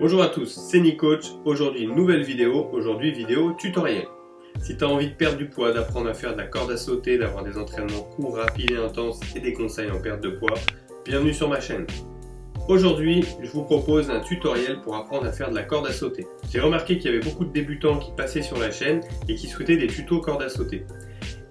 Bonjour à tous, c'est Nicoach. Aujourd'hui une nouvelle vidéo, vidéo tutoriel. Si tu as envie de perdre du poids, d'apprendre à faire de la corde à sauter, d'avoir des entraînements courts, rapides et intenses et des conseils en perte de poids, bienvenue sur ma chaîne. Aujourd'hui, je vous propose un tutoriel pour apprendre à faire de la corde à sauter. J'ai remarqué qu'il y avait beaucoup de débutants qui passaient sur la chaîne et qui souhaitaient des tutos corde à sauter.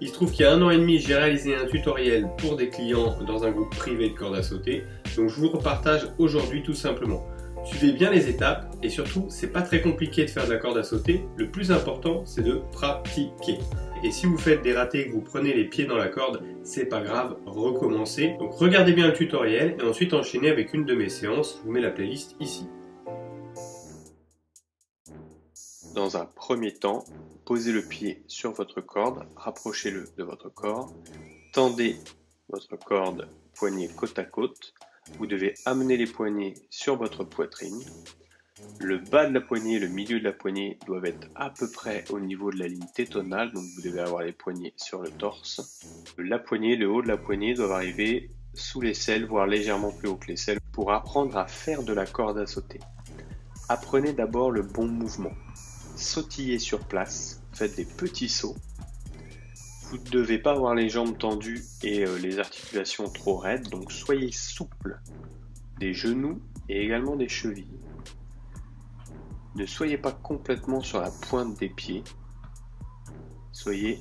Il se trouve qu'il y a 1 an et demi, j'ai réalisé un tutoriel pour des clients dans un groupe privé de corde à sauter, donc je vous le repartage aujourd'hui tout simplement. Suivez bien les étapes et surtout, c'est pas très compliqué de faire de la corde à sauter, le plus important c'est de pratiquer. Et si vous faites des ratés et que vous prenez les pieds dans la corde, c'est pas grave, recommencez. Donc regardez bien le tutoriel et ensuite enchaînez avec une de mes séances, je vous mets la playlist ici. Dans un premier temps, posez le pied sur votre corde, rapprochez-le de votre corps, tendez votre corde poignet côte à côte, vous devez amener les poignets sur votre poitrine, le bas de la poignée et le milieu de la poignée doivent être à peu près au niveau de la ligne tétonale, donc vous devez avoir les poignets sur le torse, la poignée, le haut de la poignée doivent arriver sous l'aisselle, voire légèrement plus haut que l'aisselle. Pour apprendre à faire de la corde à sauter, apprenez d'abord le bon mouvement. Sautillez sur place, faites des petits sauts. Vous ne devez pas avoir les jambes tendues et les articulations trop raides, donc soyez souple des genoux et également des chevilles. Ne soyez pas complètement sur la pointe des pieds, soyez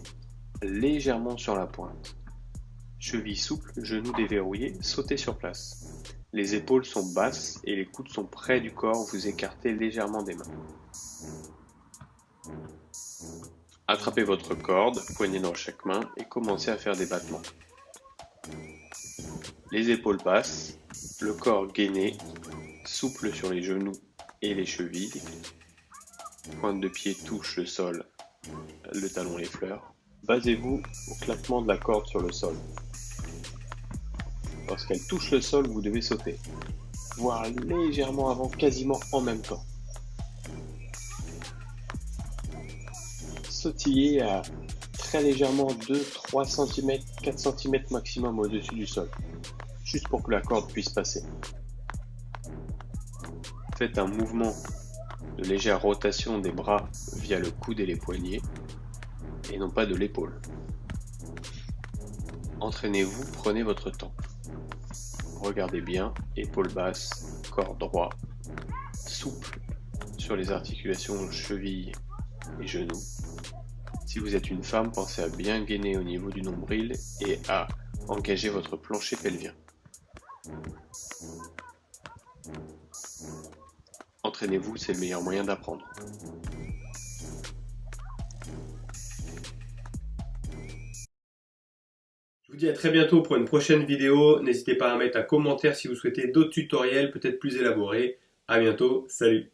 légèrement sur la pointe. Chevilles souples, genoux déverrouillés, sautez sur place. Les épaules sont basses et les coudes sont près du corps, vous écartez légèrement des mains. Attrapez votre corde, poignée dans chaque main et commencez à faire des battements. Les épaules basses, le corps gainé, souple sur les genoux et les chevilles. Pointe de pied touche le sol, le talon l'effleure. Basez-vous au claquement de la corde sur le sol. Lorsqu'elle touche le sol, vous devez sauter, voire légèrement avant, quasiment en même temps. Sautillez à très légèrement 2-3 cm, 4 cm maximum au-dessus du sol, juste pour que la corde puisse passer. Faites un mouvement de légère rotation des bras via le coude et les poignets, et non pas de l'épaule. Entraînez-vous, prenez votre temps. Regardez bien, épaules basses, corps droit, souple sur les articulations chevilles et genoux. Si vous êtes une femme, pensez à bien gainer au niveau du nombril et à engager votre plancher pelvien. Entraînez-vous, c'est le meilleur moyen d'apprendre. Je vous dis à très bientôt pour une prochaine vidéo. N'hésitez pas à mettre un commentaire si vous souhaitez d'autres tutoriels peut-être plus élaborés. À bientôt, salut!